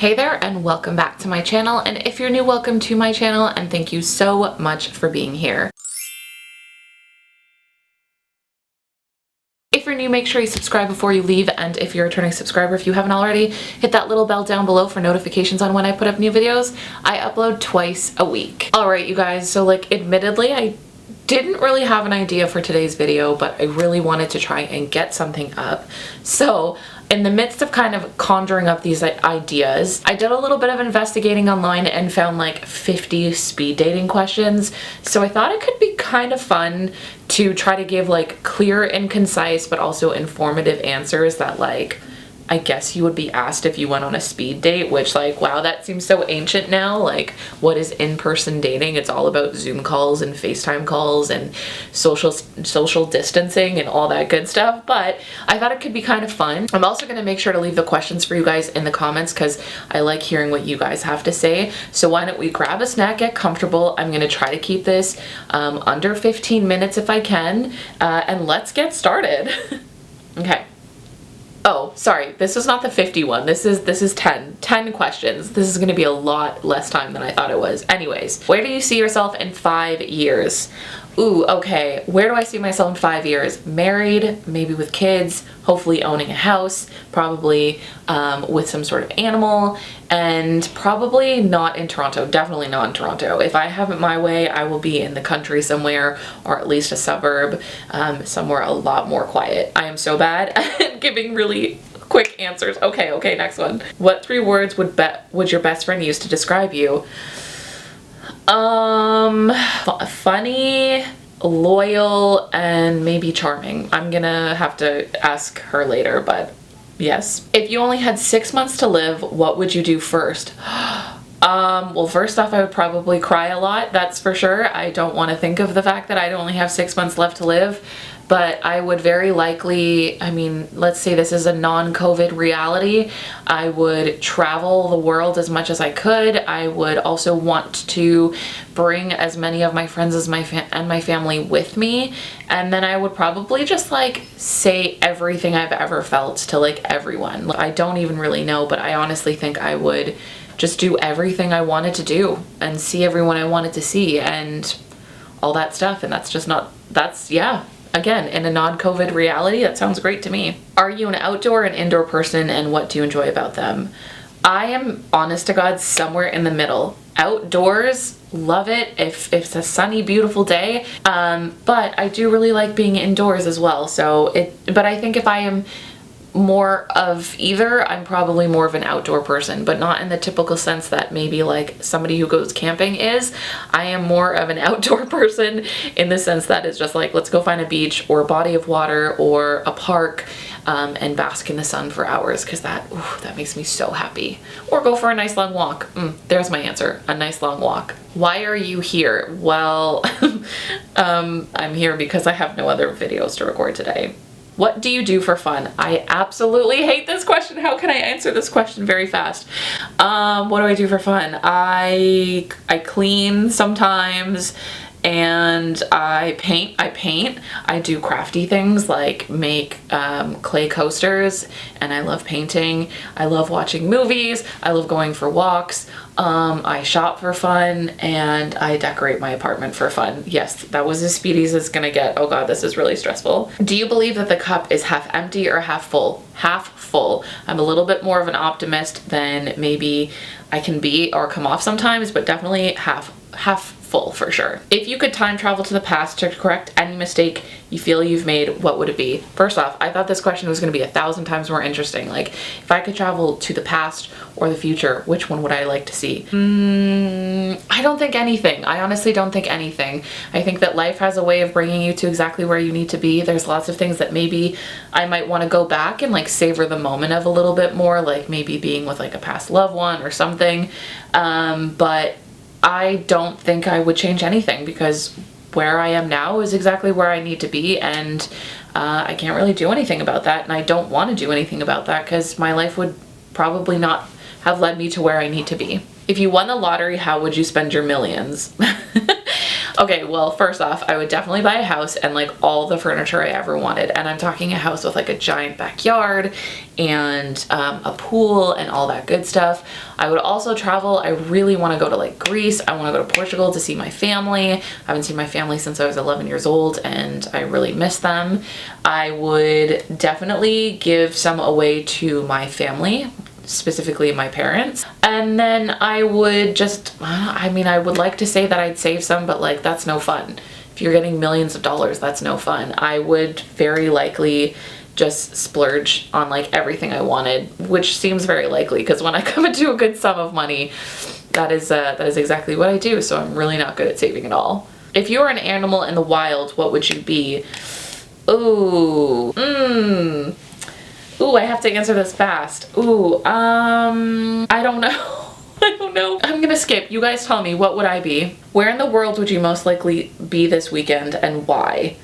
Hey there and welcome back to my channel, and if you're new, welcome to my channel and thank you so much for being here. If you're new, make sure you subscribe before you leave, and if you're a returning subscriber, if you haven't already, hit that little bell down below for notifications on when I put up new videos. I upload twice a week. Alright you guys, so admittedly I didn't really have an idea for today's video, but I really wanted to try and get something up. So in the midst of kind of conjuring up these ideas, I did a little bit of investigating online and found 50 speed dating questions. So I thought it could be kind of fun to try to give clear and concise but also informative answers that I guess you would be asked if you went on a speed date, which wow, that seems so ancient now. What is in-person dating? It's all about Zoom calls and FaceTime calls and social distancing and all that good stuff, but I thought it could be kind of fun. I'm also going to make sure to leave the questions for you guys in the comments because I like hearing what you guys have to say. So why don't we grab a snack, get comfortable. I'm going to try to keep this under 15 minutes if I can, and let's get started. Okay. Oh, sorry, this is not the 51. This is 10 questions. This is gonna be a lot less time than I thought it was. Anyways, where do you see yourself in 5 years? Ooh, okay, where do I see myself in 5 years? Married, maybe with kids, hopefully owning a house, probably with some sort of animal, and probably not in Toronto, definitely not in Toronto. If I have it my way, I will be in the country somewhere, or at least a suburb, somewhere a lot more quiet. I am so bad at giving really quick answers. Okay, next one. What 3 words would your best friend use to describe you? Funny, loyal, and maybe charming. I'm gonna have to ask her later, but yes. If you only had 6 months to live, what would you do first? Well, first off, I would probably cry a lot, that's for sure. I don't want to think of the fact that I'd only have 6 months left to live, but I would very likely, let's say this is a non-COVID reality, I would travel the world as much as I could. I would also want to bring as many of my friends as my family with me, and then I would probably just say everything I've ever felt to everyone. I don't even really know, but I honestly think I would just do everything I wanted to do and see everyone I wanted to see and all that stuff, and yeah. Again, in a non-COVID reality, that sounds great to me. Are you an outdoor and indoor person, and what do you enjoy about them? I am, honest to God, somewhere in the middle. Outdoors, love it if it's a sunny, beautiful day, but I do really like being indoors as well. But I think if I am more of either, I'm probably more of an outdoor person, but not in the typical sense that maybe somebody who goes camping is. I am more of an outdoor person in the sense that it's just let's go find a beach or a body of water or a park and bask in the sun for hours, because that makes me so happy. Or go for a nice long walk. There's my answer, a nice long walk. Why are you here? Well, I'm here because I have no other videos to record today. What do you do for fun? I absolutely hate this question. How can I answer this question very fast? What do I do for fun? I clean sometimes, and I paint. I do crafty things like make clay coasters, and I love painting. I love watching movies. I love going for walks. I shop for fun, and I decorate my apartment for fun. Yes, that was as speedy as it's gonna get. Oh god, this is really stressful. Do you believe that the cup is half empty or half full? Half full. I'm a little bit more of an optimist than maybe I can be or come off sometimes, but definitely half full for sure. If you could time travel to the past to correct any mistake you feel you've made, what would it be? First off, I thought this question was going to be 1,000 times more interesting. If I could travel to the past or the future, which one would I like to see? I don't think anything. I honestly don't think anything. I think that life has a way of bringing you to exactly where you need to be. There's lots of things that maybe I might want to go back and savor the moment of a little bit more, maybe being with a past loved one or something. But I don't think I would change anything, because where I am now is exactly where I need to be, and I can't really do anything about that, and I don't want to do anything about that because my life would probably not have led me to where I need to be. If you won the lottery, how would you spend your millions? Okay, well, first off, I would definitely buy a house and like all the furniture I ever wanted. And I'm talking a house with like a giant backyard and a pool and all that good stuff. I would also travel. I really want to go to like Greece. I want to go to Portugal to see my family. I haven't seen my family since I was 11 years old and I really miss them. I would definitely give some away to my family, specifically my parents. And then I would just, I mean, I would like to say that I'd save some, but like that's no fun. If you're getting millions of dollars, that's no fun. I would very likely just splurge on like everything I wanted, which seems very likely because when I come into a good sum of money, that is exactly what I do. So I'm really not good at saving at all. If you were an animal in the wild, what would you be? Ooh, I have to answer this fast. I don't know. I don't know. I'm gonna skip. You guys tell me, what would I be? Where in the world would you most likely be this weekend and why?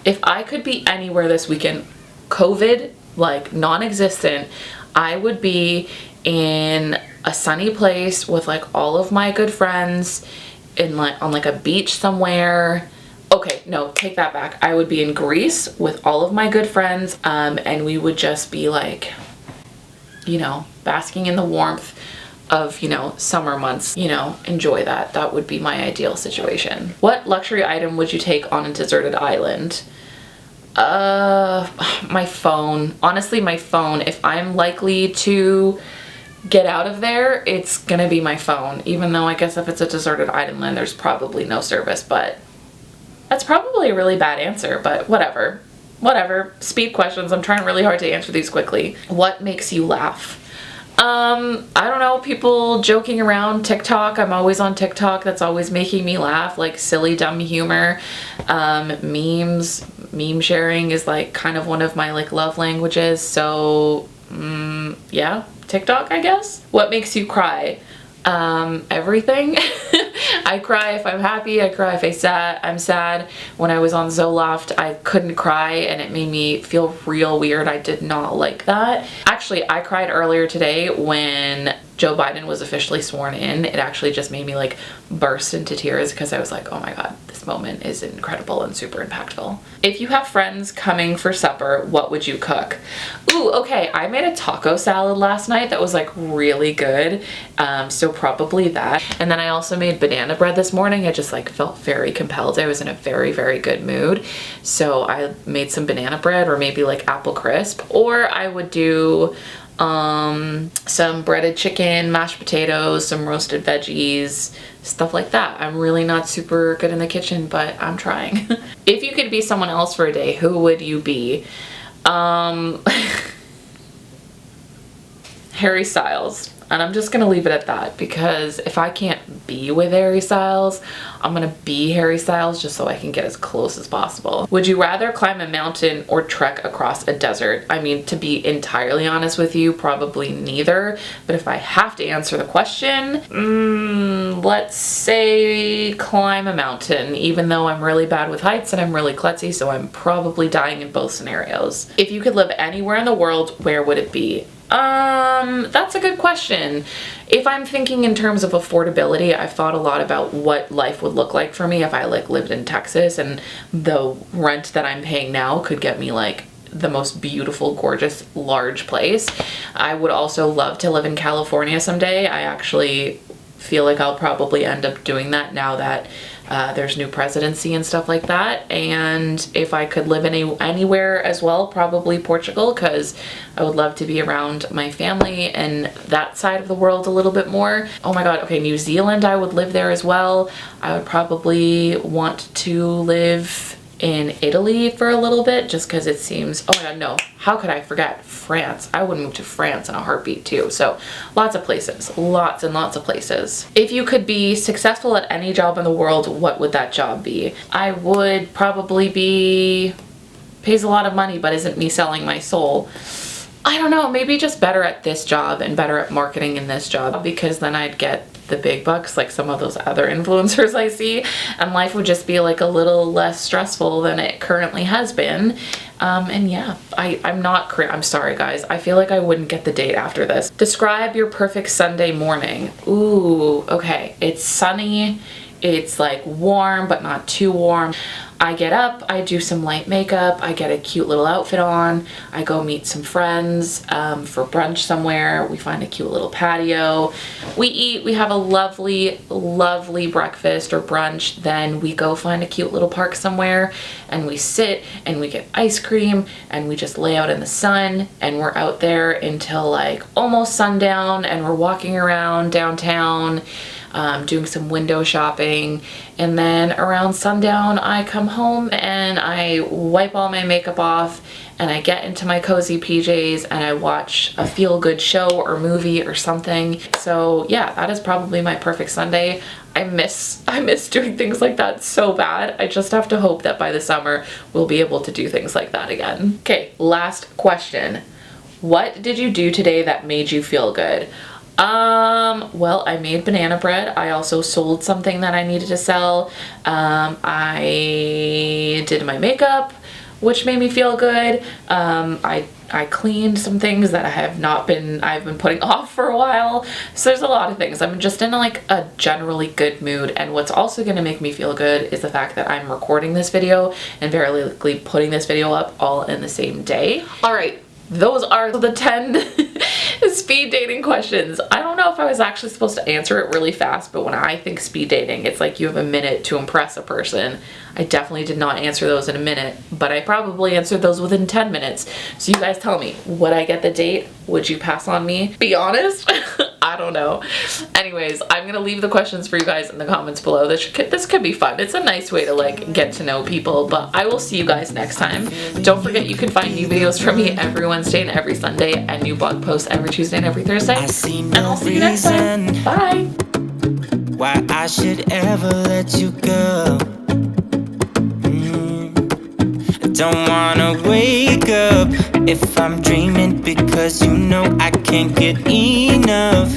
If I could be anywhere this weekend, COVID, like non-existent, I would be in a sunny place with like all of my good friends in like on like a beach somewhere. Okay, no, take that back. I would be in Greece with all of my good friends, and we would just be like, you know, basking in the warmth of, you know, summer months, you know, enjoy that. That would be my ideal situation. What luxury item would you take on a deserted island? My phone. Honestly, my phone. If I'm likely to get out of there, it's gonna be my phone. Even though I guess if it's a deserted island, there's probably no service, but that's probably a really bad answer, but whatever. Whatever. Speed questions. I'm trying really hard to answer these quickly. What makes you laugh? I don't know, people joking around. TikTok. I'm always on TikTok. That's always making me laugh, like silly, dumb humor. Memes. Meme sharing is like kind of one of my like love languages. So, yeah, TikTok, I guess. What makes you cry? Everything. I cry if I'm happy. I cry if I'm sad. When I was on Zoloft, I couldn't cry and it made me feel real weird. I did not like that. Actually, I cried earlier today when Joe Biden was officially sworn in. It actually just made me like burst into tears because I was like, oh my God, this moment is incredible and super impactful. If you have friends coming for supper, what would you cook? Ooh, okay, I made a taco salad last night that was like really good. So probably that. And then I also made banana bread this morning. I just like felt very compelled. I was in a very, very good mood. So I made some banana bread or maybe like apple crisp, or I would do some breaded chicken, mashed potatoes, some roasted veggies, stuff like that. I'm really not super good in the kitchen, but I'm trying. If you could be someone else for a day, who would you be? Harry Styles. And I'm just gonna leave it at that because if I can't be with Harry Styles, I'm gonna be Harry Styles just so I can get as close as possible. Would you rather climb a mountain or trek across a desert? I mean, to be entirely honest with you, probably neither. But if I have to answer the question, let's say climb a mountain, even though I'm really bad with heights and I'm really klutzy, so I'm probably dying in both scenarios. If you could live anywhere in the world, where would it be? That's a good question. If I'm thinking in terms of affordability, I've thought a lot about what life would look like for me if I like lived in Texas, and the rent that I'm paying now could get me like the most beautiful, gorgeous, large place. I would also love to live in California someday. I actually feel like I'll probably end up doing that now that there's new presidency and stuff like that. And if I could live anywhere as well, probably Portugal, because I would love to be around my family and that side of the world a little bit more. Oh my God, okay, New Zealand, I would live there as well. I would probably want to live in Italy for a little bit just because it seems, oh my God, no, how could I forget France? I would move to France in a heartbeat too. So lots of places, lots and lots of places. If you could be successful at any job in the world, what would that job be? I would probably be, pays a lot of money, but isn't me selling my soul. I don't know, maybe just better at this job and better at marketing in this job, because then I'd get the big bucks like some of those other influencers I see, and life would just be like a little less stressful than it currently has been. And yeah, I'm sorry guys, I feel like I wouldn't get the date after this. Describe your perfect Sunday morning. Ooh, okay, it's sunny, It's like warm, but not too warm. I get up, I do some light makeup, I get a cute little outfit on, I go meet some friends for brunch somewhere. We find a cute little patio. We eat, we have a lovely, lovely breakfast or brunch. Then we go find a cute little park somewhere and we sit and we get ice cream and we just lay out in the sun, and we're out there until like almost sundown, and we're walking around downtown, doing some window shopping, and then around sundown I come home and I wipe all my makeup off and I get into my cozy PJs and I watch a feel-good show or movie or something. So yeah, that is probably my perfect Sunday. I miss doing things like that so bad. I just have to hope that by the summer we'll be able to do things like that again. Okay, last question. What did you do today that made you feel good? Well, I made banana bread. I also sold something that I needed to sell. I did my makeup, which made me feel good. I cleaned some things that I've been putting off for a while. So there's a lot of things. I'm just in like a generally good mood. And what's also going to make me feel good is the fact that I'm recording this video and very likely putting this video up all in the same day. All right. Those are the 10 speed dating questions. I don't know if I was actually supposed to answer it really fast, but when I think speed dating, it's like you have a minute to impress a person. I definitely did not answer those in a minute, but I probably answered those within 10 minutes. So you guys tell me, would I get the date? Would you pass on me? Be honest. I don't know. Anyways, I'm gonna leave the questions for you guys in the comments below. This could be fun. It's a nice way to like get to know people, but I will see you guys next time. Don't forget you can find new videos from me every Wednesday and every Sunday, and new blog posts every Tuesday and every Thursday. And I'll see you next time. Bye. Why I should ever let you go. Don't wanna wake up if I'm dreaming, because you know I can't get enough.